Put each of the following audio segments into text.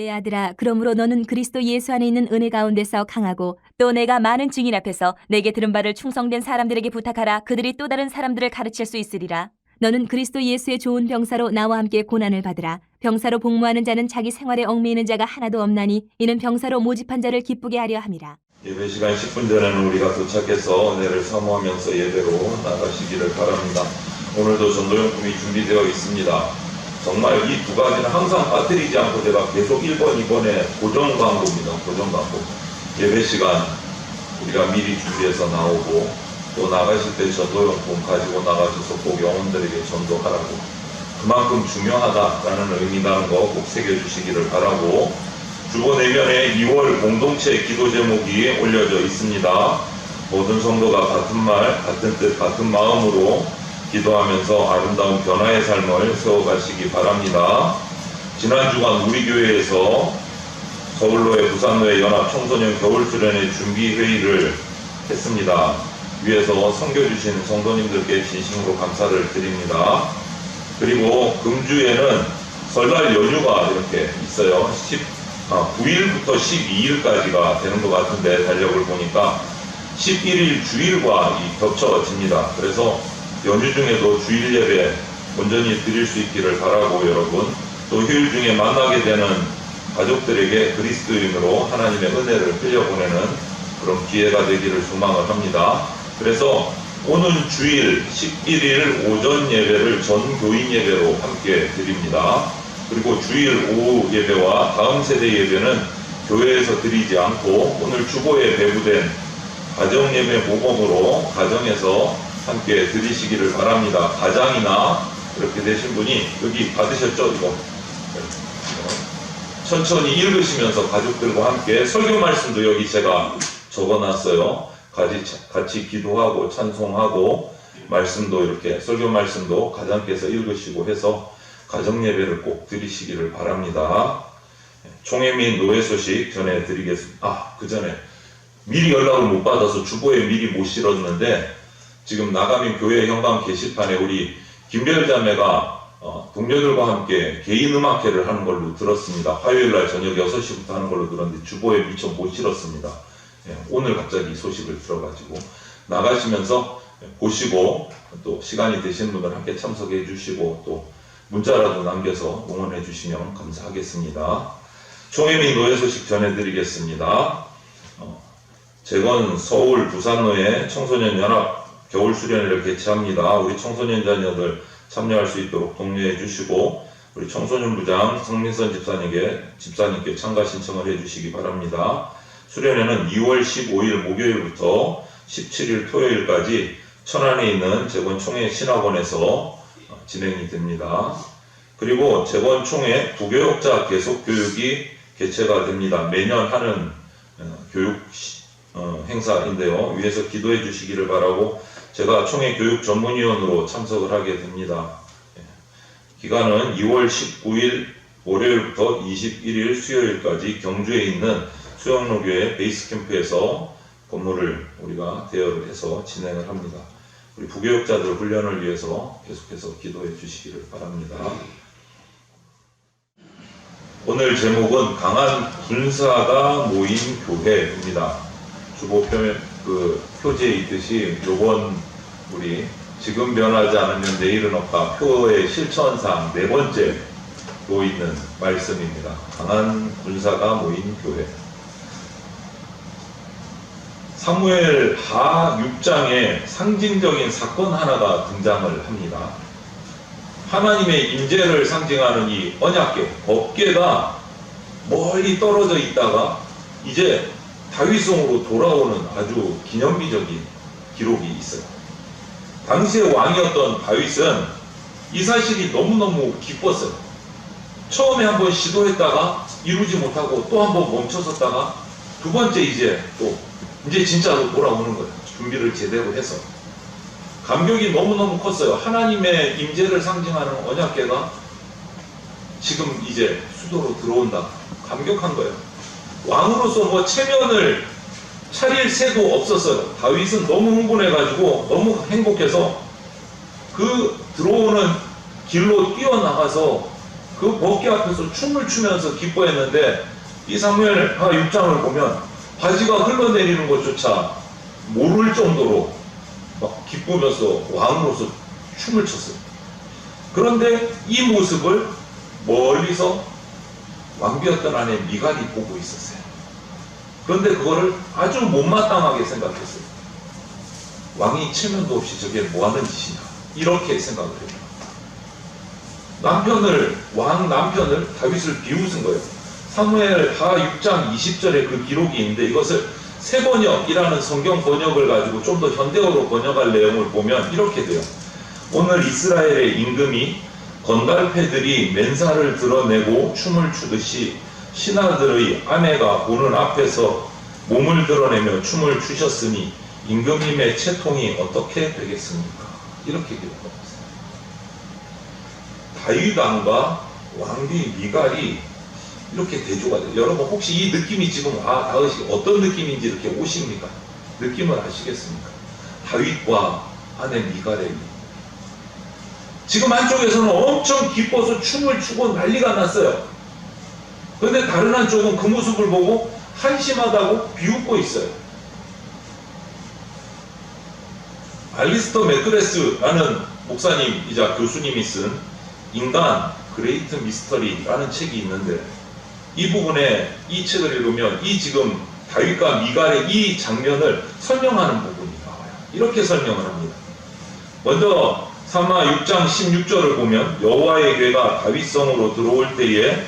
내 아들아, 그러므로 너는 그리스도 예수 안에 있는 은혜 가운데서 강하고 또 내가 많은 증인 앞에서 내게 들은 바를 충성된 사람들에게 부탁하라. 그들이 또 다른 사람들을 가르칠 수 있으리라. 너는 그리스도 예수의 좋은 병사로 나와 함께 고난을 받으라. 병사로 복무하는 자는 자기 생활에 얽매이는 자가 하나도 없나니 이는 병사로 모집한 자를 기쁘게 하려 함이라. 예배 시간 10분 전에는 우리가 도착해서 은혜를 사모하면서 예배로 나가시기를 바랍니다. 오늘도 전도용품이 준비되어 있습니다. 정말 이 두 가지는 항상 빠뜨리지 않고 제가 계속 1번, 2번에 고정 광고입니다. 고정 광고. 예배 시간 우리가 미리 준비해서 나오고 또 나가실 때 전도용품 가지고 나가셔서 꼭 영혼들에게 전도하라고. 그만큼 중요하다라는 의미라는 거 꼭 새겨주시기를 바라고, 주보 내면에 2월 공동체 기도 제목이 올려져 있습니다. 모든 성도가 같은 말, 같은 뜻, 같은 마음으로 기도하면서 아름다운 변화의 삶을 세워가시기 바랍니다. 지난 주간 우리 교회에서 서울로의 부산로의 연합 청소년 겨울수련회 준비회의를 했습니다. 위에서 섬겨주신 성도님들께 진심으로 감사를 드립니다. 그리고 금주에는 설날 연휴가 이렇게 있어요. 9일부터 12일까지가 되는 것 같은데 달력을 보니까 11일 주일과 겹쳐집니다. 그래서 연휴 중에도 주일 예배 온전히 드릴 수 있기를 바라고, 여러분 또 휴일 중에 만나게 되는 가족들에게 그리스도인으로 하나님의 은혜를 흘려보내는 그런 기회가 되기를 소망을 합니다. 그래서 오는 주일 11일 오전 예배를 전 교인 예배로 함께 드립니다. 그리고 주일 오후 예배와 다음 세대 예배는 교회에서 드리지 않고 오늘 주보에 배부된 가정 예배 모범으로 가정에서 함께 드리시기를 바랍니다. 가장이나 이렇게 되신 분이 여기 받으셨죠? 이거 천천히 읽으시면서 가족들과 함께 설교 말씀도 여기 제가 적어놨어요. 같이 기도하고 찬송하고 말씀도 이렇게 설교 말씀도 가장께서 읽으시고 해서 가정 예배를 꼭 드리시기를 바랍니다. 총회 및 노예 소식 전해드리겠습니다. 그 전에 미리 연락을 못 받아서 주보에 미리 못 실었는데 지금 나가민 교회 현관 게시판에 우리 김별 자매가 동료들과 함께 개인 음악회를 하는 걸로 들었습니다. 화요일날 저녁 6시부터 하는 걸로 들었는데 주보에 미처 못 실었습니다. 오늘 갑자기 소식을 들어가지고 나가시면서 보시고 또 시간이 되시는 분들 함께 참석해 주시고 또 문자라도 남겨서 응원해 주시면 감사하겠습니다. 총회 및 노예 소식 전해드리겠습니다. 재건 서울 부산로의 청소년 연합 겨울 수련회를 개최합니다. 우리 청소년 자녀들 참여할 수 있도록 독려해 주시고 우리 청소년부장 성민선 집사님께 참가 신청을 해 주시기 바랍니다. 수련회는 2월 15일 목요일부터 17일 토요일까지 천안에 있는 재건총회 신학원에서 진행이 됩니다. 그리고 재건총회 부교역자 계속교육이 개최가 됩니다. 매년 하는 교육 행사인데요. 위에서 기도해 주시기를 바라고 제가 총회 교육 전문위원으로 참석을 하게 됩니다. 기간은 2월 19일 월요일부터 21일 수요일까지 경주에 있는 수영로교회 베이스캠프에서 건물을 우리가 대여를 해서 진행을 합니다. 우리 부교역자들 훈련을 위해서 계속해서 기도해 주시기를 바랍니다. 오늘 제목은 강한 군사가 모인 교회입니다. 주보 표지에 있듯이 요번 우리 지금 변하지 않으면 내일은 없다 표의 실천상 4번째로 있는 말씀입니다. 강한 군사가 모인 교회. 사무엘 하 6장에 상징적인 사건 하나가 등장을 합니다. 하나님의 임재를 상징하는 이 언약궤, 법궤가 멀리 떨어져 있다가 이제 다윗성으로 돌아오는 아주 기념비적인 기록이 있어요. 당시의 왕이었던 다윗은 이 사실이 너무너무 기뻤어요. 처음에 한번 시도했다가 이루지 못하고 또 한번 멈춰섰다가 두 번째 이제 진짜로 돌아오는 거예요. 준비를 제대로 해서. 감격이 너무너무 컸어요. 하나님의 임재를 상징하는 언약궤가 지금 이제 수도로 들어온다. 감격한 거예요. 왕으로서 체면을 차릴 새도 없었어요. 다윗은 너무 흥분해가지고 너무 행복해서 그 들어오는 길로 뛰어나가서 그 법궤 앞에서 춤을 추면서 기뻐했는데 이 사무엘하 6장을 보면 바지가 흘러내리는 것조차 모를 정도로 막 기쁘면서 왕으로서 춤을 췄어요. 그런데 이 모습을 멀리서 왕비였던 아내 미갈이 보고 있었어요. 그런데 그거를 아주 못마땅하게 생각했어요. 왕이 체면도 없이 저게 뭐하는 짓이냐 이렇게 생각을 해요. 왕 남편을 다윗을 비웃은 거예요. 사무엘하 6장 20절에 그 기록이 있는데 이것을 새번역이라는 성경 번역을 가지고 좀 더 현대어로 번역할 내용을 보면 이렇게 돼요. 오늘 이스라엘의 임금이 건달패들이 맨살을 드러내고 춤을 추듯이 신하들의 아내가 보는 앞에서 몸을 드러내며 춤을 추셨으니 임금님의 채통이 어떻게 되겠습니까? 이렇게 기록하고 있어요. 다윗 왕과 왕비 미갈이 이렇게 대조가 돼요. 여러분 혹시 이 느낌이 지금 다윗이 어떤 느낌인지 이렇게 오십니까? 느낌을 아시겠습니까? 다윗과 아내 미갈의 지금 한쪽에서는 엄청 기뻐서 춤을 추고 난리가 났어요. 그런데 다른 한쪽은 그 모습을 보고 한심하다고 비웃고 있어요. 알리스터 맥그레스라는 목사님이자 교수님이 쓴 인간 그레이트 미스터리라는 책이 있는데 이 부분에 이 책을 읽으면 이 지금 다윗과 미갈의 이 장면을 설명하는 부분이 나와요. 이렇게 설명을 합니다. 먼저 사무엘하 6장 16절을 보면 여호와의 괴가 다윗성으로 들어올 때에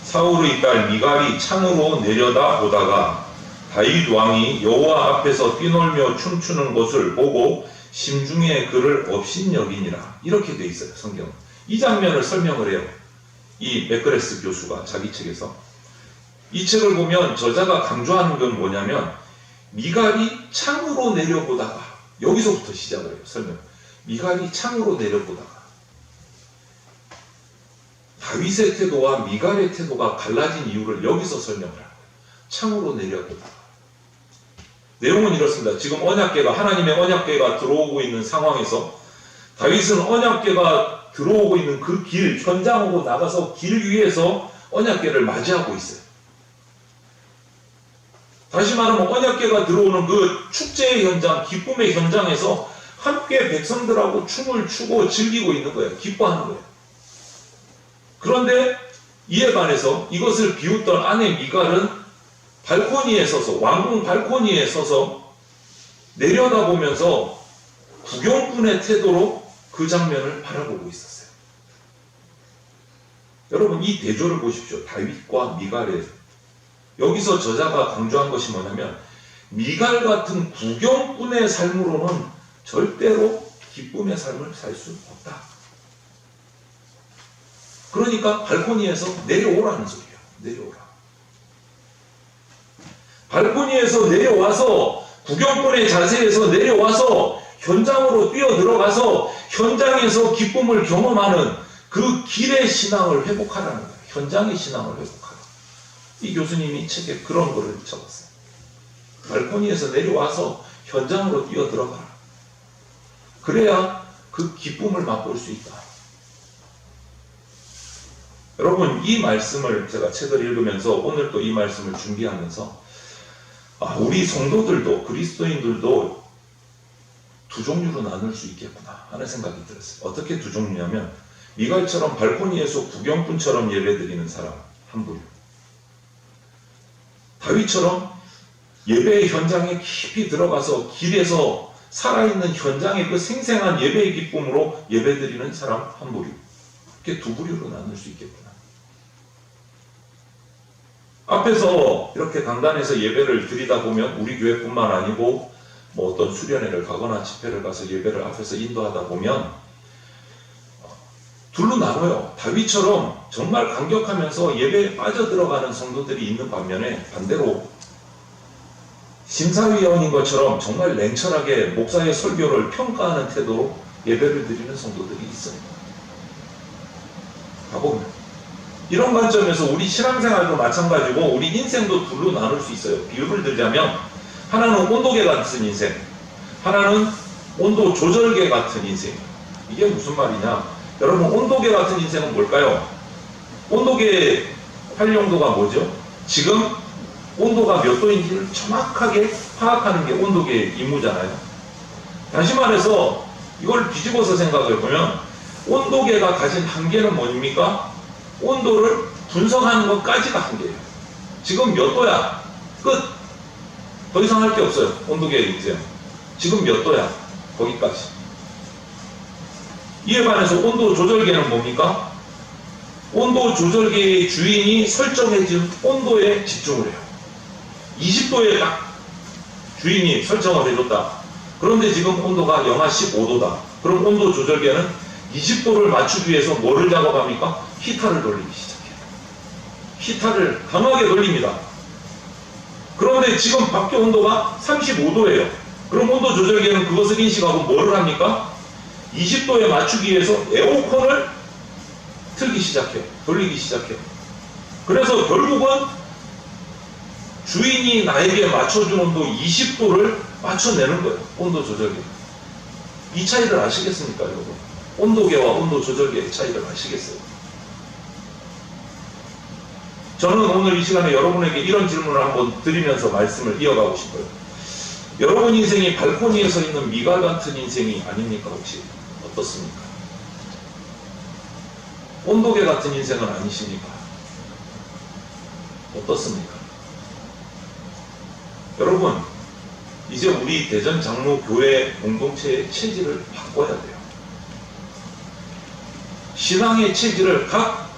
사울의 딸 미갈이 창으로 내려다 보다가 다윗 왕이 여호와 앞에서 뛰놀며 춤추는 것을 보고 심중에 그를 업신여기니라. 이렇게 돼 있어요. 성경. 이 장면을 설명을 해요. 이 맥그레스 교수가 자기 책에서. 이 책을 보면 저자가 강조하는 건 뭐냐면 미갈이 창으로 내려보다가 여기서부터 시작을 해요. 설명. 미갈이 창으로 내려보다가 다윗의 태도와 미갈의 태도가 갈라진 이유를 여기서 설명을 합니다. 창으로 내려보다가 내용은 이렇습니다. 지금 언약궤가 하나님의 언약궤가 들어오고 있는 상황에서 다윗은 언약궤가 들어오고 있는 그 길 현장으로 나가서 길 위에서 언약궤를 맞이하고 있어요. 다시 말하면 언약궤가 들어오는 그 축제의 현장, 기쁨의 현장에서 함께 백성들하고 춤을 추고 즐기고 있는 거예요. 기뻐하는 거예요. 그런데 이에 반해서 이것을 비웃던 아내 미갈은 발코니에 서서 왕궁 발코니에 서서 내려다보면서 구경꾼의 태도로 그 장면을 바라보고 있었어요. 여러분 이 대조를 보십시오. 다윗과 미갈의 여기서 저자가 강조한 것이 뭐냐면 미갈 같은 구경꾼의 삶으로는 절대로 기쁨의 삶을 살 수 없다. 그러니까 발코니에서 내려오라는 소리예요. 내려오라. 발코니에서 내려와서 구경꾼의 자세에서 내려와서 현장으로 뛰어 들어가서 현장에서 기쁨을 경험하는 그 길의 신앙을 회복하라는 거예요. 현장의 신앙을 회복하라. 이 교수님이 책에 그런 거를 적었어요. 발코니에서 내려와서 현장으로 뛰어 들어가라. 그래야 그 기쁨을 맛볼 수 있다. 여러분 이 말씀을 제가 책을 읽으면서 오늘 또 이 말씀을 준비하면서 우리 성도들도 그리스도인들도 두 종류로 나눌 수 있겠구나 하는 생각이 들었어요. 어떻게 두 종류냐면 미갈처럼 발코니에서 구경꾼처럼 예배드리는 사람 한 부류, 다윗처럼 예배의 현장에 깊이 들어가서 길에서 살아있는 현장의 그 생생한 예배의 기쁨으로 예배드리는 사람 한 부류. 이렇게 두 부류로 나눌 수 있겠구나. 앞에서 이렇게 강단에서 예배를 드리다 보면 우리 교회뿐만 아니고 뭐 어떤 수련회를 가거나 집회를 가서 예배를 앞에서 인도하다 보면 둘로 나눠요. 다윗처럼 정말 감격하면서 예배에 빠져들어가는 성도들이 있는 반면에 반대로 심사위원인 것처럼 정말 냉철하게 목사의 설교를 평가하는 태도로 예배를 드리는 성도들이 있어요. 가보면 이런 관점에서 우리 신앙생활도 마찬가지고 우리 인생도 둘로 나눌 수 있어요. 비유를 들자면 하나는 온도계 같은 인생, 하나는 온도 조절계 같은 인생. 이게 무슨 말이냐? 여러분 온도계 같은 인생은 뭘까요? 온도계 활용도가 뭐죠? 지금 온도가 몇 도인지를 정확하게 파악하는 게 온도계의 임무잖아요. 다시 말해서 이걸 뒤집어서 생각해 보면 온도계가 가진 한계는 뭡니까? 온도를 분석하는 것까지가 한계예요. 지금 몇 도야? 끝. 더 이상 할 게 없어요. 온도계의 문제는. 지금 몇 도야? 거기까지. 이에 반해서 온도 조절계는 뭡니까? 온도 조절계의 주인이 설정해준 온도에 집중을 해요. 20도에 딱 주인이 설정을 해줬다. 그런데 지금 온도가 영하 15도다. 그럼 온도 조절계는 20도를 맞추기 위해서 뭐를 작업합니까? 히터를 돌리기 시작해요. 히터를 강하게 돌립니다. 그런데 지금 밖에 온도가 35도예요. 그럼 온도 조절계는 그것을 인식하고 뭐를 합니까? 20도에 맞추기 위해서 에어컨을 틀기 시작해요. 돌리기 시작해요. 그래서 결국은 주인이 나에게 맞춰준 온도 20도를 맞춰내는 거예요. 온도 조절계. 이 차이를 아시겠습니까, 여러분? 온도계와 온도 조절계의 차이를 아시겠어요? 저는 오늘 이 시간에 여러분에게 이런 질문을 한번 드리면서 말씀을 이어가고 싶어요. 여러분 인생이 발코니에 서 있는 미갈 같은 인생이 아닙니까, 혹시? 어떻습니까? 온도계 같은 인생은 아니십니까? 어떻습니까? 여러분, 이제 우리 대전 장로교회 공동체의 체질을 바꿔야 돼요. 신앙의 체질을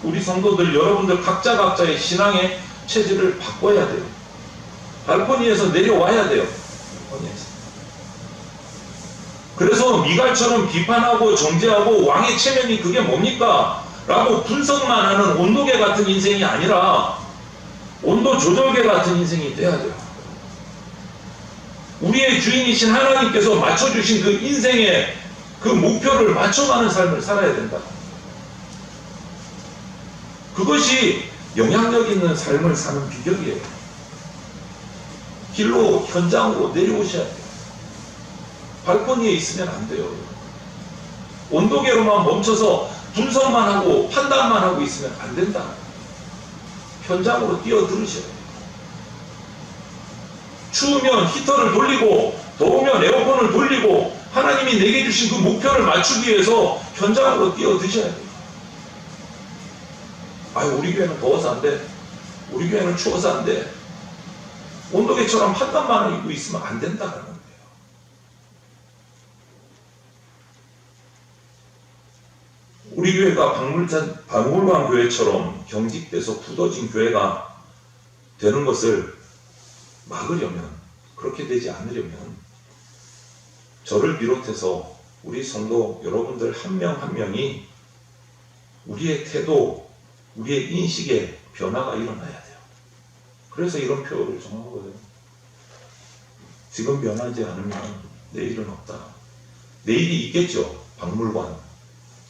우리 성도들, 여러분들 각자의 신앙의 체질을 바꿔야 돼요. 발코니에서 내려와야 돼요. 발코니에서. 그래서 미갈처럼 비판하고 정죄하고 왕의 체면이 그게 뭡니까? 라고 분석만 하는 온도계 같은 인생이 아니라 온도 조절계 같은 인생이 돼야 돼요. 우리의 주인이신 하나님께서 맞춰주신 그 인생의 그 목표를 맞춰가는 삶을 살아야 된다. 그것이 영향력 있는 삶을 사는 비결이에요. 길로, 현장으로 내려오셔야 돼요. 발코니에 있으면 안 돼요. 온도계로만 멈춰서 분석만 하고 판단만 하고 있으면 안 된다. 현장으로 뛰어들으셔야 돼요. 추우면 히터를 돌리고 더우면 에어컨을 돌리고 하나님이 내게 주신 그 목표를 맞추기 위해서 현장으로 뛰어드셔야 돼요. 아유, 우리 교회는 더워서 안 돼. 우리 교회는 추워서 안 돼. 온도계처럼 판단만 하고 있으면 안 된다는 거예요. 우리 교회가 박물관 교회처럼 경직돼서 굳어진 교회가 되는 것을 막으려면, 그렇게 되지 않으려면 저를 비롯해서 우리 성도 여러분들 한 명 한 명이 우리의 태도, 우리의 인식에 변화가 일어나야 돼요. 그래서 이런 표현을 정하거든요. 지금 변하지 않으면 내일은 없다. 내일이 있겠죠. 박물관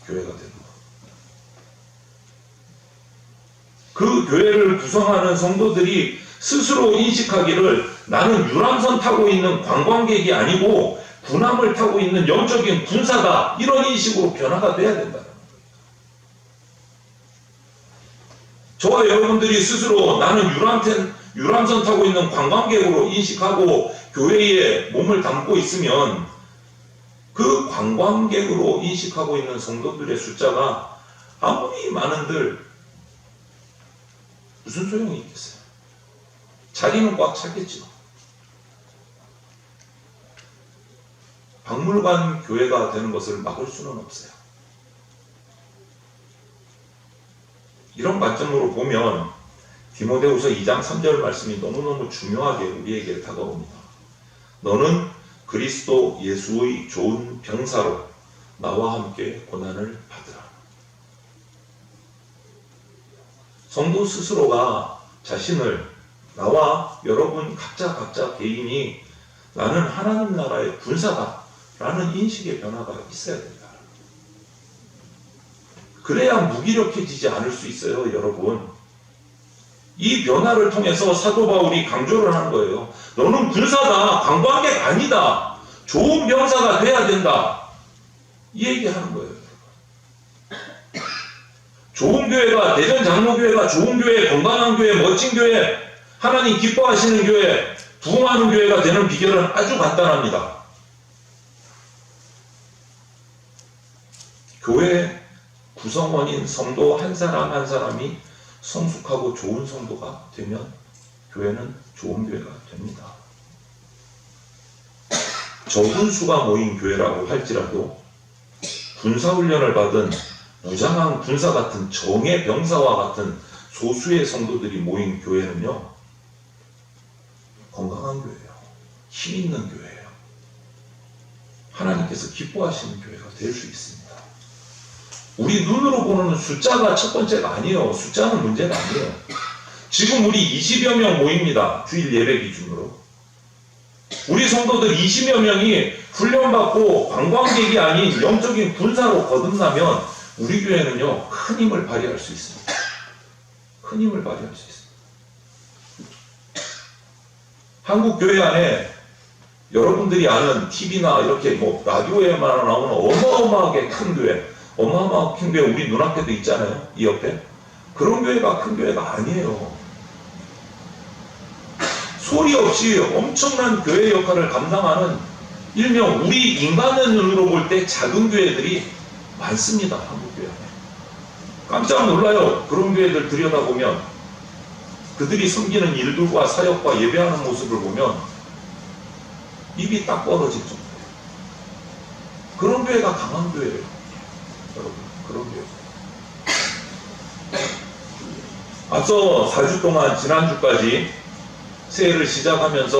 교회가 되는 거. 그 교회를 구성하는 성도들이 스스로 인식하기를 나는 유람선 타고 있는 관광객이 아니고 군함을 타고 있는 영적인 군사다. 이런 인식으로 변화가 돼야 된다. 저와 여러분들이 스스로 나는 유람선 타고 있는 관광객으로 인식하고 교회에 몸을 담고 있으면 그 관광객으로 인식하고 있는 성도들의 숫자가 아무리 많은들 무슨 소용이 있겠어요? 자리는 꽉 찼겠죠. 박물관 교회가 되는 것을 막을 수는 없어요. 이런 관점으로 보면 디모데후서 2장 3절 말씀이 너무너무 중요하게 우리에게 다가옵니다. 너는 그리스도 예수의 좋은 병사로 나와 함께 고난을 받으라. 성도 스스로가 자신을, 나와 여러분 각자 개인이 나는 하나님 나라의 군사다 라는 인식의 변화가 있어야 된다. 그래야 무기력해지지 않을 수 있어요, 여러분. 이 변화를 통해서 사도 바울이 강조를 하는 거예요. 너는 군사다, 관광객 아니다, 좋은 병사가 돼야 된다. 이 얘기하는 거예요. 좋은 교회가, 대전 장로교회가 좋은 교회, 건강한 교회, 멋진 교회, 하나님 기뻐하시는 교회, 부흥하는 교회가 되는 비결은 아주 간단합니다. 교회 구성원인 성도 한 사람 한 사람이 성숙하고 좋은 성도가 되면 교회는 좋은 교회가 됩니다. 적은 수가 모인 교회라고 할지라도 군사훈련을 받은 무장한 군사 같은 정예 병사와 같은 소수의 성도들이 모인 교회는요, 건강한 교회예요. 힘 있는 교회예요. 하나님께서 기뻐하시는 교회가 될 수 있습니다. 우리 눈으로 보는 숫자가 첫 번째가 아니에요. 숫자는 문제가 아니에요. 지금 우리 20여 명 모입니다. 주일 예배 기준으로. 우리 성도들 20여 명이 훈련받고 관광객이 아닌 영적인 군사로 거듭나면 우리 교회는요, 큰 힘을 발휘할 수 있습니다. 큰 힘을 발휘할 수 있습니다. 한국 교회 안에 여러분들이 아는 TV나 이렇게 뭐 라디오에만 나오는 어마어마하게 큰 교회, 어마어마하게 큰 교회 우리 눈앞에도 있잖아요. 이 옆에. 그런 교회가 큰 교회가 아니에요. 소리 없이 엄청난 교회 역할을 감당하는 일명 우리 인간의 눈으로 볼 때 작은 교회들이 많습니다. 한국 교회 안에. 깜짝 놀라요. 그런 교회들 들여다보면 그들이 섬기는 일들과 사역과 예배하는 모습을 보면 입이 딱 벌어질 정도예요. 그런 교회가 강한 교회예요. 여러분, 그런 교회. 앞서 4주 동안 지난주까지 새해를 시작하면서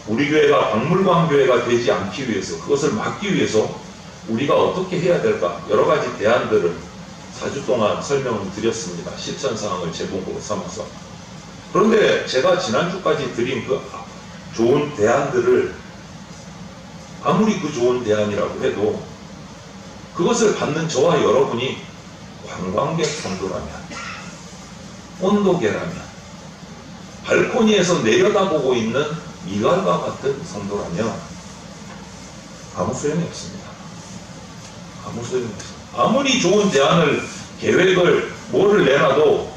우리 교회가 박물관 교회가 되지 않기 위해서, 그것을 막기 위해서 우리가 어떻게 해야 될까, 여러 가지 대안들을 4주 동안 설명을 드렸습니다. 실천사항을 제목으로 삼아서. 그런데 제가 지난주까지 드린 그 좋은 대안들을 아무리 그 좋은 대안이라고 해도 그것을 받는 저와 여러분이 관광객 성도라면, 온도계라면, 발코니에서 내려다보고 있는 미갈과 같은 성도라면 아무 소용이 없습니다. 아무 소용이 없습니다. 아무리 좋은 대안을, 계획을, 뭐를 내놔도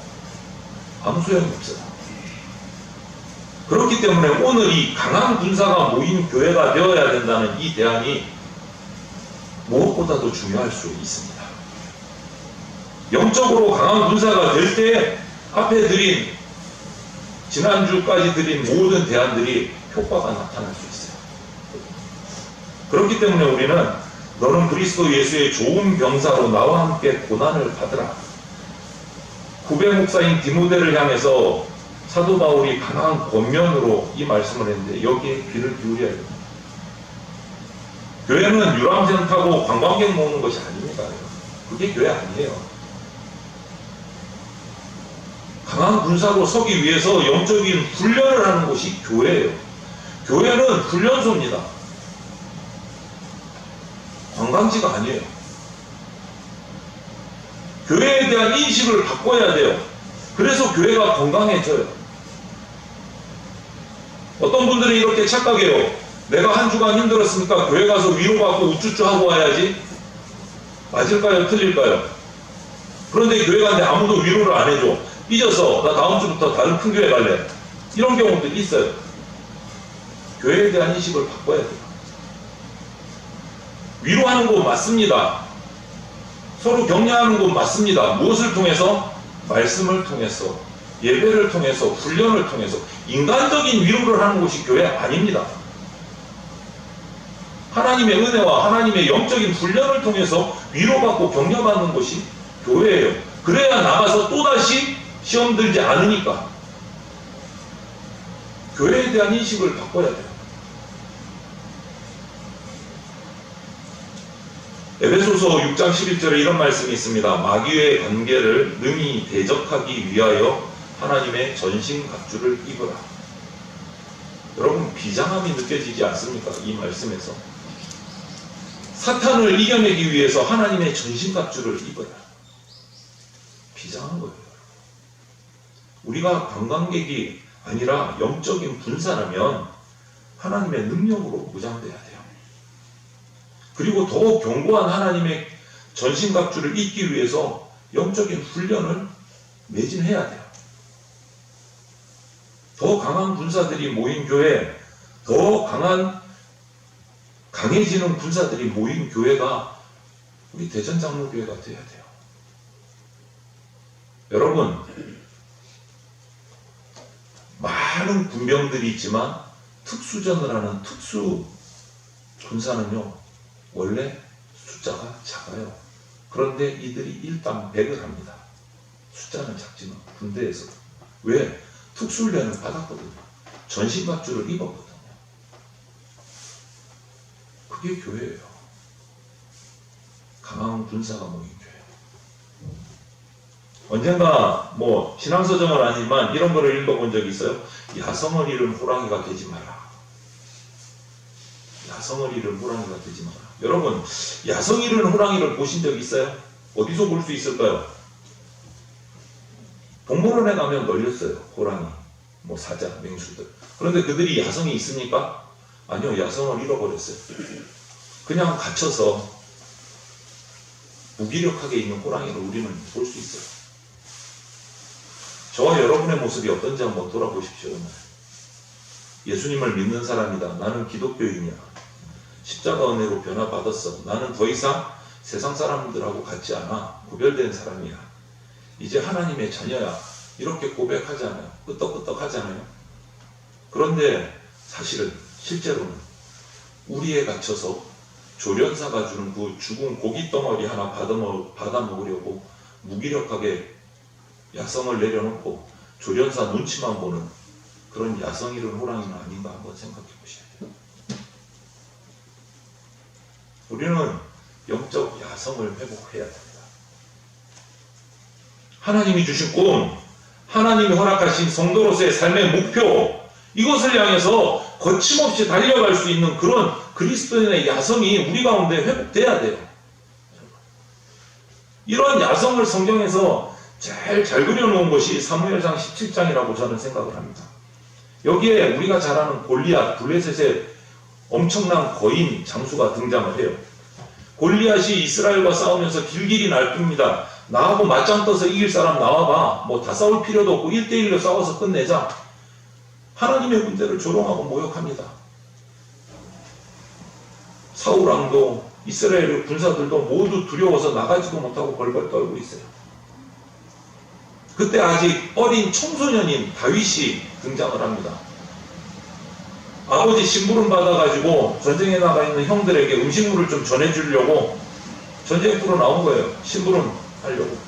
아무 소용이 없어요. 그렇기 때문에 오늘 이 강한 군사가 모인 교회가 되어야 된다는 이 대안이 무엇보다도 중요할 수 있습니다. 영적으로 강한 군사가 될 때 앞에 드린, 지난주까지 드린 모든 대안들이 효과가 나타날 수 있어요. 그렇기 때문에 우리는 너는 그리스도 예수의 좋은 병사로 나와 함께 고난을 받으라. 후배 목사인 디모데를 향해서 사도 바울이 강한 권면으로 이 말씀을 했는데 여기에 귀를 기울여야 됩니다. 교회는 유람선 타고 관광객 모으는 것이 아닙니다. 그게 교회 아니에요. 강한 군사로 서기 위해서 영적인 훈련을 하는 곳이 교회예요. 교회는 훈련소입니다. 관광지가 아니에요. 교회에 대한 인식을 바꿔야 돼요. 그래서 교회가 건강해져요. 어떤 분들은 이렇게 착각해요. 내가 한 주간 힘들었으니까 교회 가서 위로받고 우쭈쭈 하고 와야지. 맞을까요? 틀릴까요? 그런데 교회 가는데 아무도 위로를 안 해줘. 삐져서 나 다음 주부터 다른 큰 교회 갈래. 이런 경우들이 있어요. 교회에 대한 인식을 바꿔야 돼요. 위로하는 건 맞습니다. 서로 격려하는 건 맞습니다. 무엇을 통해서? 말씀을 통해서, 예배를 통해서, 훈련을 통해서. 인간적인 위로를 하는 곳이 교회 아닙니다. 하나님의 은혜와 하나님의 영적인 훈련을 통해서 위로받고 격려받는 곳이 교회예요. 그래야 나가서 또다시 시험 들지 않으니까. 교회에 대한 인식을 바꿔야 돼요. 에베소서 6장 11절에 이런 말씀이 있습니다. 마귀의 관계를 능히 대적하기 위하여 하나님의 전신갑주를 입으라. 여러분, 비장함이 느껴지지 않습니까? 이 말씀에서. 사탄을 이겨내기 위해서 하나님의 전신갑주를 입어라. 비장한 거예요. 우리가 관광객이 아니라 영적인 군사라면 하나님의 능력으로 무장돼야 돼요. 그리고 더욱 견고한 하나님의 전신갑주를 입기 위해서 영적인 훈련을 매진해야 돼요. 더 강한 군사들이 모인 교회, 더 강해지는 군사들이 모인 교회가 우리 대전장로교회가 돼야 돼요. 여러분, 많은 군병들이 있지만 특수전을 하는 특수 군사는요, 원래 숫자가 작아요. 그런데 이들이 일당백을 합니다. 숫자는 작지만 군대에서. 왜? 특수훈련을 받았거든요. 전신갑주를 입었거든요. 그게 교회예요. 강한 군사가 모인 교회. 언젠가 신앙서정은 아니지만 이런 거를 읽어본 적이 있어요. 야성을 잃은 호랑이가 되지 마라. 야성을 잃은 호랑이가 되지 마라. 여러분, 야성 잃은 호랑이를 보신 적 있어요? 어디서 볼 수 있을까요? 동물원에 가면 널렸어요. 호랑이, 사자, 맹수들. 그런데 그들이 야성이 있습니까? 아니요, 야성을 잃어버렸어요. 그냥 갇혀서 무기력하게 있는 호랑이를 우리는 볼 수 있어요. 저와 여러분의 모습이 어떤지 한번 돌아보십시오. 예수님을 믿는 사람이다. 나는 기독교인이야. 십자가 은혜로 변화받았어. 나는 더 이상 세상 사람들하고 같지 않아. 구별된 사람이야. 이제 하나님의 자녀야. 이렇게 고백하잖아요. 끄떡끄떡하잖아요. 그런데 사실은 실제로는 우리에 갇혀서 조련사가 주는 그 죽은 고깃덩어리 하나 받아 먹으려고 무기력하게 야성을 내려놓고 조련사 눈치만 보는 그런 야성 잃은 호랑이는 아닌가 한번 생각해 보셔야 돼요. 우리는 영적 야성을 회복해야 됩니다. 하나님이 주신 꿈, 하나님이 허락하신 성도로서의 삶의 목표, 이것을 향해서 거침없이 달려갈 수 있는 그런 그리스도인의 야성이 우리 가운데 회복돼야 돼요. 이런 야성을 성경에서 제일 잘 그려놓은 것이 사무엘상 17장이라고 저는 생각을 합니다. 여기에 우리가 잘 아는 골리앗, 블레셋의 엄청난 거인 장수가 등장을 해요. 골리앗이 이스라엘과 싸우면서 길길이 날뛰니다. 나하고 맞짱 떠서 이길 사람 나와봐. 다 싸울 필요도 없고 1대1로 싸워서 끝내자. 하나님의 군대를 조롱하고 모욕합니다. 사울왕도 이스라엘의 군사들도 모두 두려워서 나가지도 못하고 벌벌 떨고 있어요. 그때 아직 어린 청소년인 다윗이 등장을 합니다. 아버지 심부름 받아가지고 전쟁에 나가 있는 형들에게 음식물을 좀 전해주려고 전쟁터로 나온 거예요. 심부름 하려고.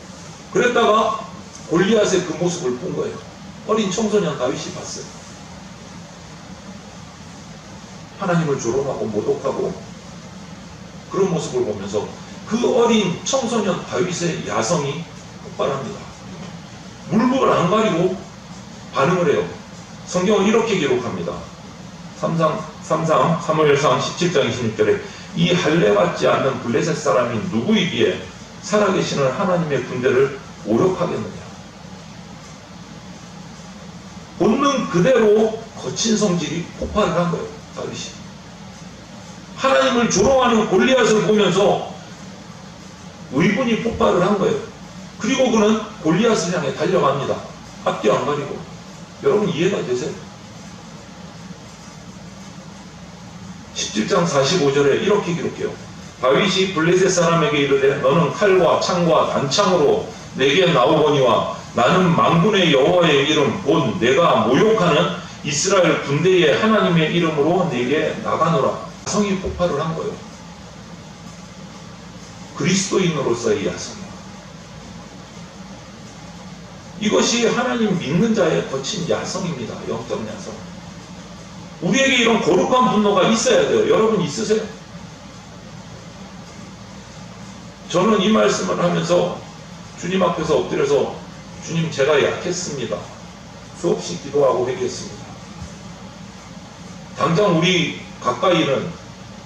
그랬다가 골리앗의 그 모습을 본 거예요. 어린 청소년 다윗이 봤어요. 하나님을 조롱하고 모독하고 그런 모습을 보면서 그 어린 청소년 다윗의 야성이 폭발합니다. 물불을 안 가리고 반응을 해요. 성경은 이렇게 기록합니다. 3장 사무엘상 17장 26절에 이 할례받지 않는 블레셋 사람이 누구이기에 살아계시는 하나님의 군대를 모욕하겠느냐. 본능 그대로 거친 성질이 폭발을 한 거예요. 다윗이. 하나님을 조롱하는 골리앗을 보면서 의분이 폭발을 한 거예요. 그리고 그는 골리앗을 향해 달려갑니다. 앞뒤 안 가리고. 여러분 이해가 되세요? 17장 45절에 이렇게 기록해요. 다윗이 블레셋 사람에게 이르되 너는 칼과 창과 단창으로 내게 나오거니와 나는 만군의 여호와의 이름 곧 내가 모욕하는 이스라엘 군대의 하나님의 이름으로 내게 나가노라. 야성이 폭발을 한 거예요. 그리스도인으로서의 야성이요. 이것이 하나님 믿는 자의 거친 야성입니다. 영적 야성. 우리에게 이런 거룩한 분노가 있어야 돼요. 여러분 있으세요? 저는 이 말씀을 하면서 주님 앞에서 엎드려서 주님 제가 약했습니다. 수없이 기도하고 회개했습니다. 당장 우리 가까이는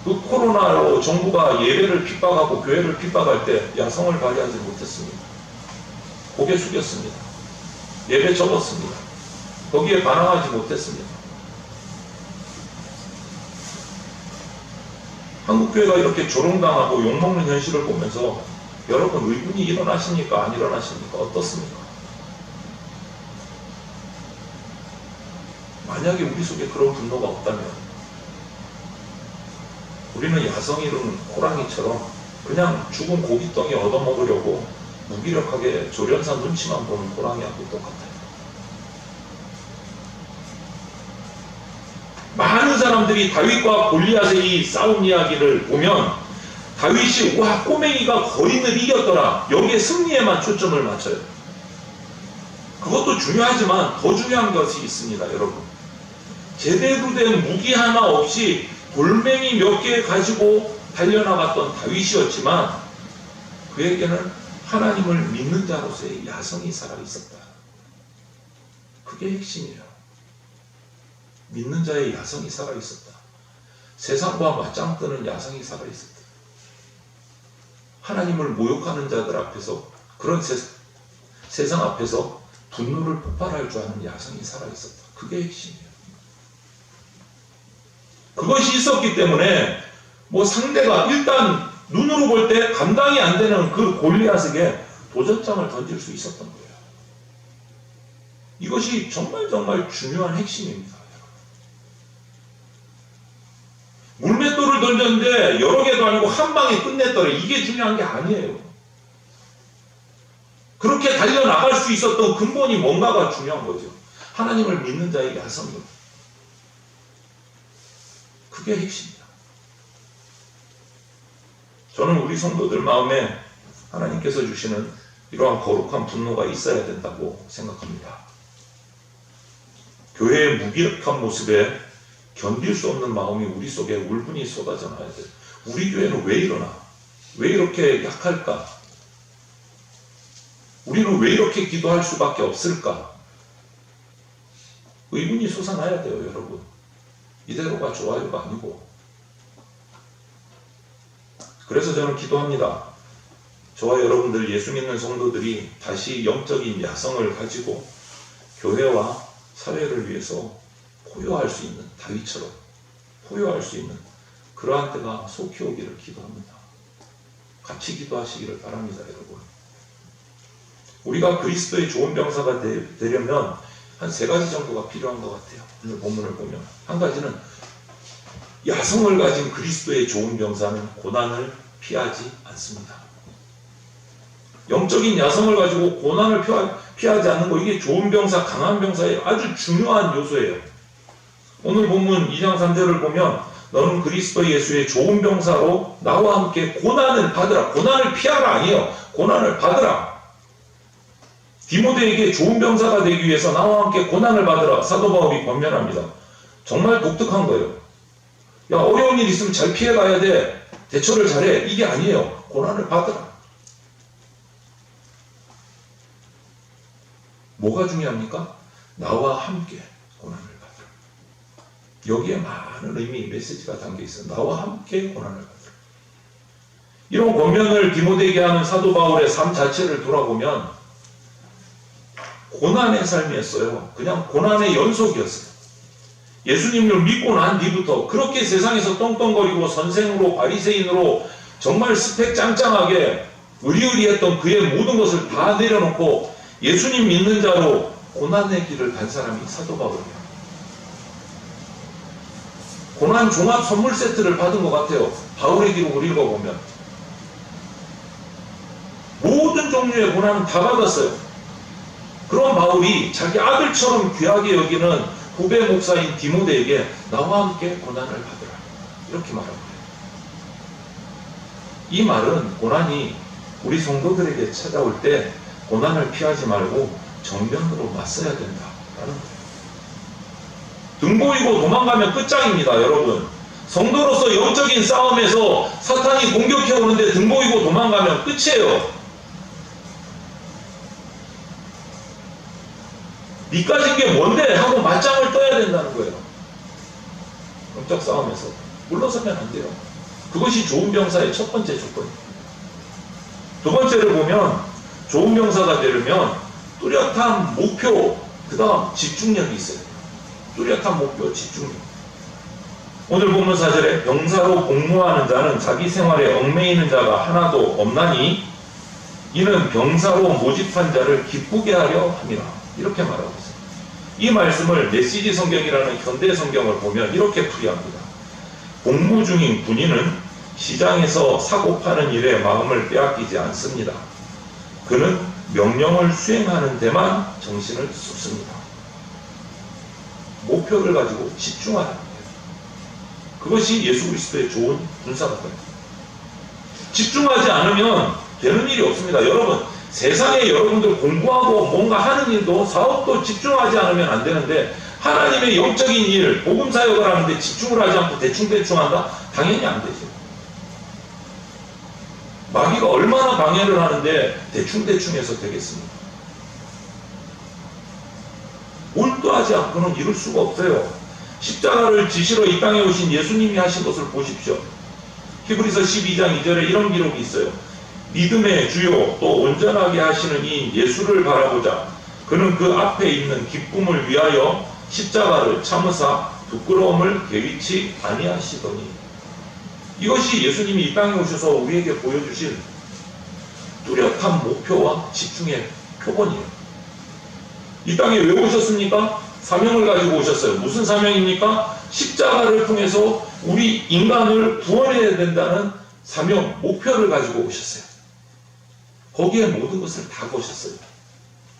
그 코로나로 정부가 예배를 핍박하고 교회를 핍박할 때 야성을 발휘하지 못했습니다. 고개 숙였습니다. 예배 접었습니다. 거기에 반항하지 못했습니다. 한국교회가 이렇게 조롱당하고 욕먹는 현실을 보면서 여러분 의문이 일어나십니까? 안 일어나십니까? 어떻습니까? 만약에 우리 속에 그런 분노가 없다면 우리는 야성 이룬 호랑이처럼 그냥 죽은 고깃덩이 얻어먹으려고 무기력하게 조련사 눈치만 보는 호랑이하고 똑같아요. 많은 사람들이 다윗과 골리앗의 이 싸움 이야기를 보면 다윗이 와 꼬맹이가 거인을 이겼더라 여기에 승리에만 초점을 맞춰요. 그것도 중요하지만 더 중요한 것이 있습니다. 여러분 제대로 된 무기 하나 없이 돌멩이 몇 개 가지고 달려나갔던 다윗이었지만 그에게는 하나님을 믿는 자로서의 야성이 살아있었다. 그게 핵심이에요. 믿는 자의 야성이 살아있었다. 세상과 맞짱 뜨는 야성이 살아있었다. 하나님을 모욕하는 자들 앞에서 그런 세상 앞에서 분노를 폭발할 줄 아는 야성이 살아있었다. 그게 핵심이에요. 그것이 있었기 때문에 상대가 일단 눈으로 볼 때 감당이 안 되는 그 골리앗에게 도전장을 던질 수 있었던 거예요. 이것이 정말 중요한 핵심입니다. 물맷돌을 던졌는데 여러 개도 아니고 한 방에 끝냈더래. 이게 중요한 게 아니에요. 그렇게 달려나갈 수 있었던 근본이 뭔가가 중요한 거죠. 하나님을 믿는 자의 야성입니다. 그게 핵심이다. 저는 우리 성도들 마음에 하나님께서 주시는 이러한 거룩한 분노가 있어야 된다고 생각합니다. 교회의 무기력한 모습에 견딜 수 없는 마음이 우리 속에 울분이 쏟아져 나야 돼요. 우리 교회는 왜 이러나? 왜 이렇게 약할까? 우리는 왜 이렇게 기도할 수밖에 없을까? 의문이 솟아나야 돼요, 여러분. 이대로가 좋아요가 아니고. 그래서 저는 기도합니다. 저와 여러분들 예수 믿는 성도들이 다시 영적인 야성을 가지고 교회와 사회를 위해서 포효할 수 있는, 다윗처럼 포효할 수 있는 그러한 때가 속히 오기를 기도합니다. 같이 기도하시기를 바랍니다, 여러분. 우리가 그리스도의 좋은 병사가 되려면 한 3가지 정도가 필요한 것 같아요. 오늘 본문을 보면 한 가지는 야성을 가진 그리스도의 좋은 병사는 고난을 피하지 않습니다. 영적인 야성을 가지고 고난을 피하지 않는 거, 이게 좋은 병사, 강한 병사의 아주 중요한 요소예요. 오늘 본문 2장 3절을 보면 너는 그리스도 예수의 좋은 병사로 나와 함께 고난을 받으라. 고난을 피하라 아니에요. 고난을 받으라. 디모데에게 좋은 병사가 되기 위해서 나와 함께 고난을 받으라. 사도 바울이 권면합니다. 정말 독특한 거예요. 야, 어려운 일 있으면 잘 피해가야 돼. 대처를 잘해. 이게 아니에요. 고난을 받으라. 뭐가 중요합니까? 나와 함께 고난을 받으라. 여기에 많은 의미, 메시지가 담겨 있어요. 나와 함께 고난을 받으라. 이런 권면을 디모데에게 하는 사도 바울의 삶 자체를 돌아보면 고난의 삶이었어요. 그냥 고난의 연속이었어요. 예수님을 믿고 난 뒤부터 그렇게 세상에서 떵떵거리고 선생으로 바리새인으로 정말 스펙 짱짱하게 의리의리했던 그의 모든 것을 다 내려놓고 예수님 믿는 자로 고난의 길을 간 사람이 사도 바울이에요. 고난 종합 선물 세트를 받은 것 같아요. 바울의 기록을 읽어보면 모든 종류의 고난은 다 받았어요. 그런 바울이 자기 아들처럼 귀하게 여기는 후배 목사인 디모데에게 나와 함께 고난을 받으라 이렇게 말합니다. 이 말은 고난이 우리 성도들에게 찾아올 때 고난을 피하지 말고 정면으로 맞서야 된다라는 거예요. 등 보이고 도망가면 끝장입니다, 여러분. 성도로서 영적인 싸움에서 사탄이 공격해 오는데 등 보이고 도망가면 끝이에요. 니까진 게 뭔데? 하고 맞짱을 떠야 된다는 거예요. 영적 싸움에서 물러서면 안 돼요. 그것이 좋은 병사의 첫 번째 조건이에요. 두 번째를 보면 좋은 병사가 되려면 뚜렷한 목표, 그 다음 집중력이 있어요. 뚜렷한 목표, 집중력. 오늘 본문 4절에 병사로 복무하는 자는 자기 생활에 얽매이는 자가 하나도 없나니 이는 병사로 모집한 자를 기쁘게 하려 함이라. 이렇게 말하고 있습니다. 이 말씀을 메시지 성경이라는 현대 성경을 보면 이렇게 풀이합니다. 복무 중인 군인은 시장에서 사고 파는 일에 마음을 빼앗기지 않습니다. 그는 명령을 수행하는 데만 정신을 쏟습니다. 목표를 가지고 집중하는 거예요. 그것이 예수 그리스도의 좋은 군사가 돼요. 집중하지 않으면 되는 일이 없습니다. 여러분, 세상에 여러분들 공부하고 뭔가 하는 일도 사업도 집중하지 않으면 안 되는데, 하나님의 영적인 일, 복음 사역을 하는데 집중을 하지 않고 대충대충 한다? 당연히 안 되죠. 마귀가 얼마나 방해를 하는데 대충대충 해서 되겠습니까? 몰두하지 않고는 이룰 수가 없어요. 십자가를 지시러 이 땅에 오신 예수님이 하신 것을 보십시오. 히브리서 12장 2절에 이런 기록이 있어요. 믿음의 주요 또 온전하게 하시는 이 예수를 바라보자. 그는 그 앞에 있는 기쁨을 위하여 십자가를 참으사 부끄러움을 개의치 아니하시더니. 이것이 예수님이 이 땅에 오셔서 우리에게 보여주신 뚜렷한 목표와 집중의 표본이에요. 이 땅에 왜 오셨습니까? 사명을 가지고 오셨어요. 무슨 사명입니까? 십자가를 통해서 우리 인간을 구원해야 된다는 사명, 목표를 가지고 오셨어요. 거기에 모든 것을 다 거셨어요.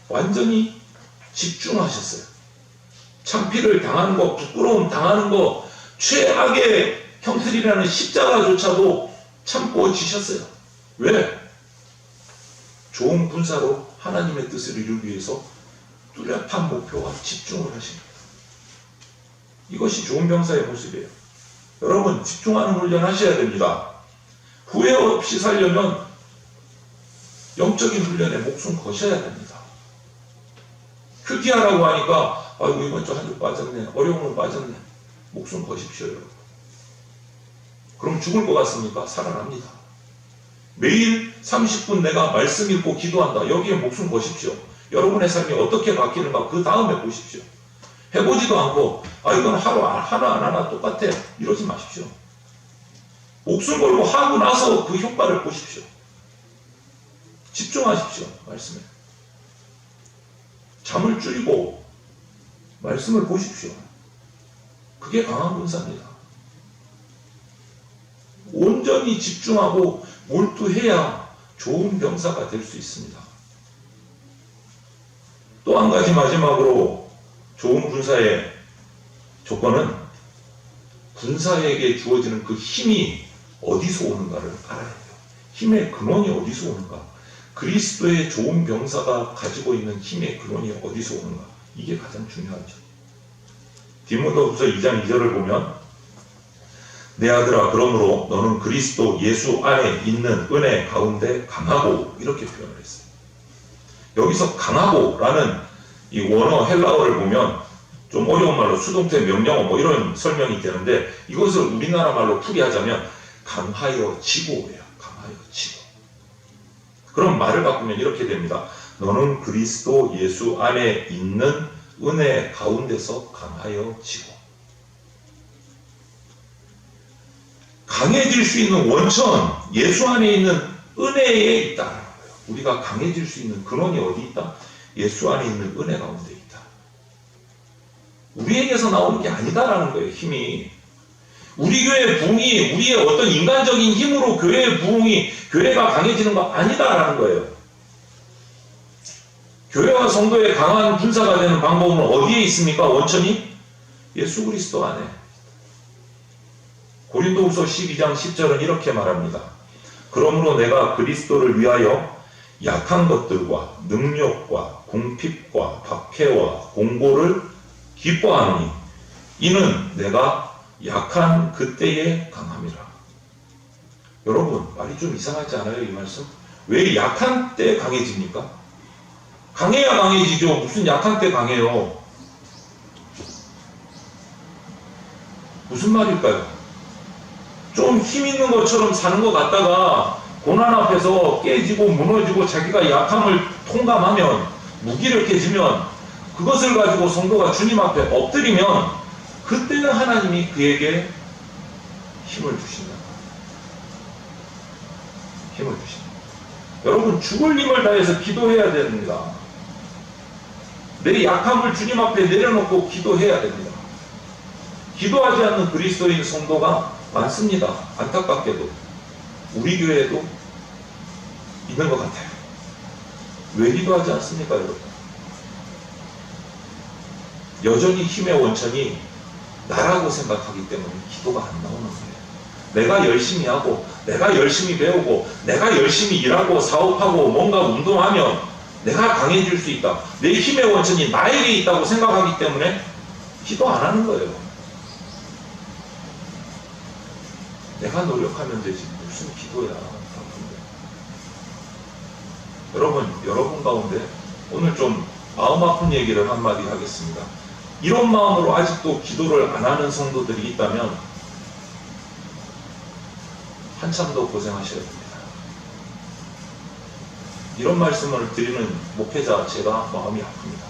완전히 집중하셨어요. 창피를 당하는 거, 부끄러움 당하는 거, 최악의 형틀이라는 십자가조차도 참고 지셨어요. 왜? 좋은 군사로 하나님의 뜻을 이루기 위해서 뚜렷한 목표와 집중을 하십니다. 이것이 좋은 병사의 모습이에요. 여러분, 집중하는 훈련 하셔야 됩니다. 후회 없이 살려면 영적인 훈련에 목숨 거셔야 됩니다. 큐티하라고 하니까 아이고 이번 주 한 주 빠졌네, 어려움은 빠졌네. 목숨 거십시오, 여러분. 그럼 죽을 것 같습니까? 살아납니다. 매일 30분 내가 말씀 읽고 기도한다. 여기에 목숨 거십시오. 여러분의 삶이 어떻게 바뀌는가 그 다음에 보십시오. 해보지도 않고 이건 하루 하나 안 하나 똑같아 이러지 마십시오. 목숨 걸고 하고 나서 그 효과를 보십시오. 집중하십시오. 말씀에 잠을 줄이고 말씀을 보십시오. 그게 강한 군사입니다. 온전히 집중하고 몰두해야 좋은 병사가 될 수 있습니다. 또 한 가지 마지막으로 좋은 군사의 조건은 군사에게 주어지는 그 힘이 어디서 오는가를 알아야 돼요. 힘의 근원이 어디서 오는가. 그리스도의 좋은 병사가 가지고 있는 힘의 근원이 어디서 오는가. 이게 가장 중요하죠. 디모데후서 2장 2절을 보면 내 아들아 그러므로 너는 그리스도 예수 안에 있는 은혜 가운데 강하고 이렇게 표현을 했어요. 여기서 강하고라는 이 원어 헬라어를 보면 좀 어려운 말로 수동태 명령어 뭐 이런 설명이 되는데 이것을 우리나라 말로 풀이하자면 강하여 지고예요. 강하여 지고. 그럼 말을 바꾸면 이렇게 됩니다. 너는 그리스도 예수 안에 있는 은혜 가운데서 강하여 지고. 강해질 수 있는 원천, 예수 안에 있는 은혜에 있다는 거예요. 우리가 강해질 수 있는 근원이 어디 있다? 예수 안에 있는 은혜 가운데 있다. 우리에게서 나오는 게 아니다라는 거예요. 힘이. 우리 교회의 부흥이 우리의 어떤 인간적인 힘으로 교회의 부흥이 교회가 강해지는 거 아니다라는 거예요. 교회와 성도의 강한 군사가 되는 방법은 어디에 있습니까? 원천이? 예수 그리스도 안에. 고린도후서 12장 10절은 이렇게 말합니다. 그러므로 내가 그리스도를 위하여 약한 것들과 능력과 궁핍과 박해와 공고를 기뻐하노니 이는 내가 약한 그때에 강함이라. 여러분, 말이 좀 이상하지 않아요? 이 말씀? 왜 약한 때 강해집니까? 강해야 강해지죠. 무슨 약한 때 강해요? 무슨 말일까요? 좀 힘 있는 것처럼 사는 것 같다가 고난 앞에서 깨지고 무너지고 자기가 약함을 통감하면 무기력해지면 그것을 가지고 성도가 주님 앞에 엎드리면 그때는 하나님이 그에게 힘을 주신다. 힘을 주신다. 여러분 죽을 힘을 다해서 기도해야 됩니다. 내 약함을 주님 앞에 내려놓고 기도해야 됩니다. 기도하지 않는 그리스도인 성도가 많습니다. 안타깝게도 우리 교회에도 있는 것 같아요. 왜 기도하지 않습니까, 여러분? 여전히 힘의 원천이 나라고 생각하기 때문에 기도가 안 나오는 거예요. 내가 열심히 하고, 내가 열심히 배우고, 내가 열심히 일하고, 사업하고, 뭔가 운동하면 내가 강해질 수 있다. 내 힘의 원천이 나에게 있다고 생각하기 때문에 기도 안 하는 거예요. 내가 노력하면 되지 무슨 기도야. 여러분 가운데 오늘 좀 마음 아픈 얘기를 한마디 하겠습니다. 이런 마음으로 아직도 기도를 안 하는 성도들이 있다면 한참 더 고생하셔야 됩니다. 이런 말씀을 드리는 목회자 제가 마음이 아픕니다.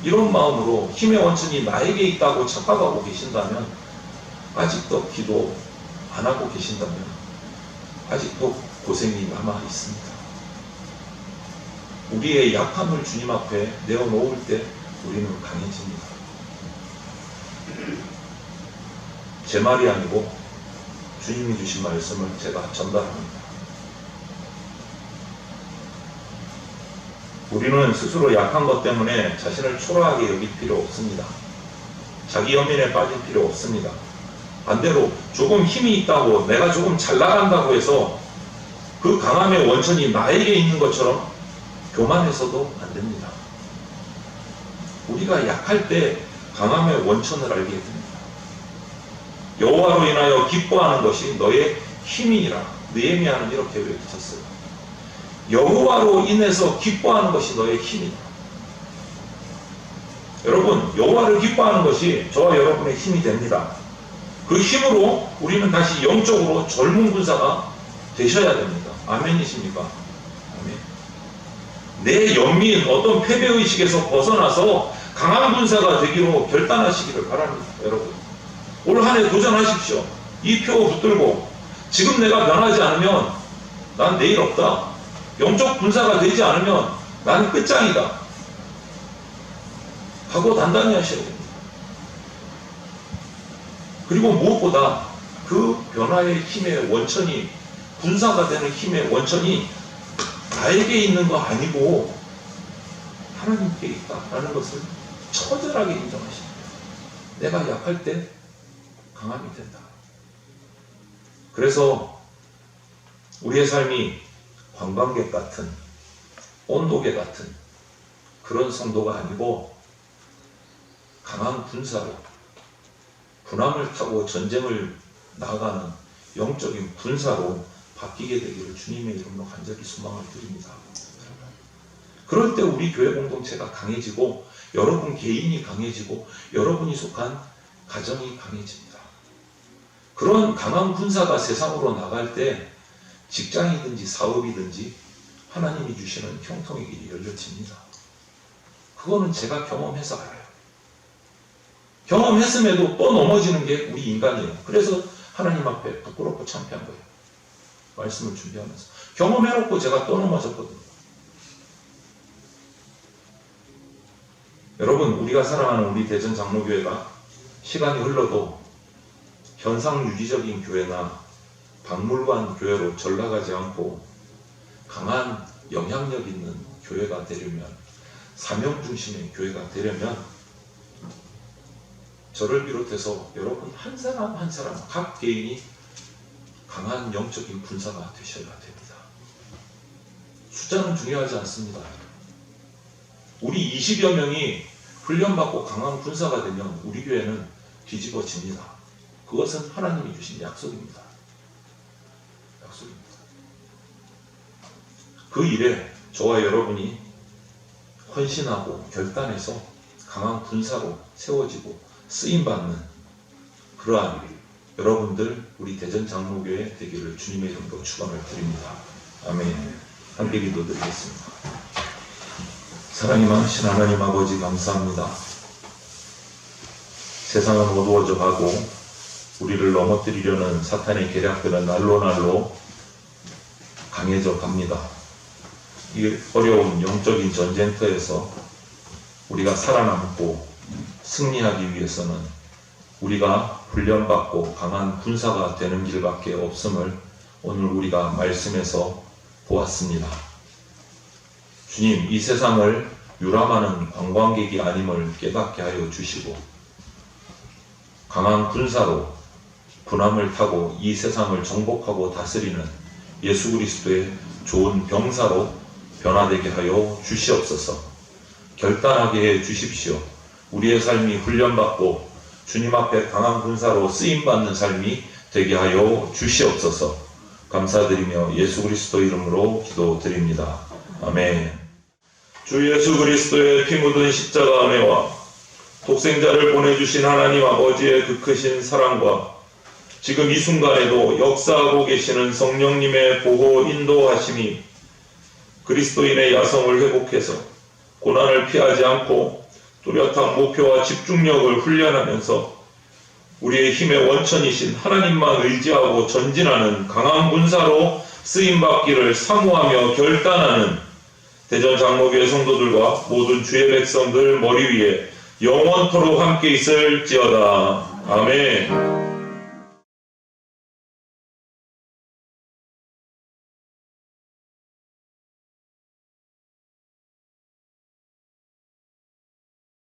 이런 마음으로 힘의 원천이 나에게 있다고 착각하고 계신다면, 아직도 기도 안 하고 계신다면 아직도 고생이 남아 있습니다. 우리의 약함을 주님 앞에 내어놓을 때 우리는 강해집니다. 제 말이 아니고 주님이 주신 말씀을 제가 전달합니다. 우리는 스스로 약한 것 때문에 자신을 초라하게 여길 필요 없습니다. 자기 연민에 빠질 필요 없습니다. 반대로 조금 힘이 있다고, 내가 조금 잘 나간다고 해서 그 강함의 원천이 나에게 있는 것처럼 교만해서도 안 됩니다. 우리가 약할 때 강함의 원천을 알게 됩니다. 여호와로 인하여 기뻐하는 것이 너의 힘이니라. 느헤미야는 이렇게 외쳤어요. 여호와로 인해서 기뻐하는 것이 너의 힘이다. 여러분, 여호와를 기뻐하는 것이 저와 여러분의 힘이 됩니다. 그 힘으로 우리는 다시 영적으로 젊은 군사가 되셔야 됩니다. 아멘이십니까? 아멘. 내 연민, 어떤 패배의식에서 벗어나서 강한 군사가 되기로 결단하시기를 바랍니다. 여러분, 올 한 해 도전하십시오. 이 표 붙들고, 지금 내가 변하지 않으면 난 내일 없다. 영적 군사가 되지 않으면 난 끝장이다. 각오 단단히 하셔야 됩니다. 그리고 무엇보다 그 변화의 힘의 원천이, 군사가 되는 힘의 원천이 나에게 있는 거 아니고 하나님께 있다라는 것을 처절하게 인정하십니다. 내가 약할 때 강함이 된다. 그래서 우리의 삶이 관광객 같은, 온도계 같은 그런 성도가 아니고 강한 군사로, 군함을 타고 전쟁을 나가는 영적인 군사로 바뀌게 되기를 주님의 이름으로 간절히 소망을 드립니다. 그럴 때 우리 교회 공동체가 강해지고, 여러분 개인이 강해지고, 여러분이 속한 가정이 강해집니다. 그런 강한 군사가 세상으로 나갈 때 직장이든지 사업이든지 하나님이 주시는 형통의 길이 열려집니다. 그거는 제가 경험해서 알아요. 경험했음에도 또 넘어지는 게 우리 인간이에요. 그래서 하나님 앞에 부끄럽고 창피한 거예요. 말씀을 준비하면서 경험해놓고 제가 또 넘어졌거든요. 여러분, 우리가 사랑하는 우리 대전 장로교회가 시간이 흘러도 현상 유지적인 교회나 박물관 교회로 전락하지 않고 강한 영향력 있는 교회가 되려면, 사명 중심의 교회가 되려면 저를 비롯해서 여러분 한 사람 한 사람 각 개인이 강한 영적인 군사가 되셔야 됩니다. 숫자는 중요하지 않습니다. 우리 20여 명이 훈련받고 강한 군사가 되면 우리 교회는 뒤집어집니다. 그것은 하나님이 주신 약속입니다. 약속입니다. 그 일에 저와 여러분이 헌신하고 결단해서 강한 군사로 세워지고 쓰임받는 그러한 여러분들, 우리 대전 장로교회 되기를 주님의 이름으로 축원을 드립니다. 아멘. 함께 기도드리겠습니다. 사랑이 많으신 하나님 아버지, 감사합니다. 세상은 어두워져 가고 우리를 넘어뜨리려는 사탄의 계략들은 날로 날로 강해져 갑니다. 이 어려운 영적인 전쟁터에서 우리가 살아남고 승리하기 위해서는 우리가 훈련받고 강한 군사가 되는 길밖에 없음을 오늘 우리가 말씀에서 보았습니다. 주님, 이 세상을 유람하는 관광객이 아님을 깨닫게 하여 주시고 강한 군사로 군함을 타고 이 세상을 정복하고 다스리는 예수 그리스도의 좋은 병사로 변화되게 하여 주시옵소서. 결단하게 해 주십시오. 우리의 삶이 훈련받고 주님 앞에 강한 군사로 쓰임받는 삶이 되게 하여 주시옵소서. 감사드리며 예수 그리스도 이름으로 기도드립니다. 아멘. 주 예수 그리스도의 피 묻은 십자가 은혜와 독생자를 보내주신 하나님 아버지의 그 크신 사랑과 지금 이 순간에도 역사하고 계시는 성령님의 보호 인도하심이 그리스도인의 야성을 회복해서 고난을 피하지 않고 뚜렷한 목표와 집중력을 훈련하면서 우리의 힘의 원천이신 하나님만 의지하고 전진하는 강한 군사로 쓰임받기를 사모하며 결단하는 대전 장로교회 성도들과 모든 주의 백성들 머리 위에 영원토록 함께 있을지어다. 아멘.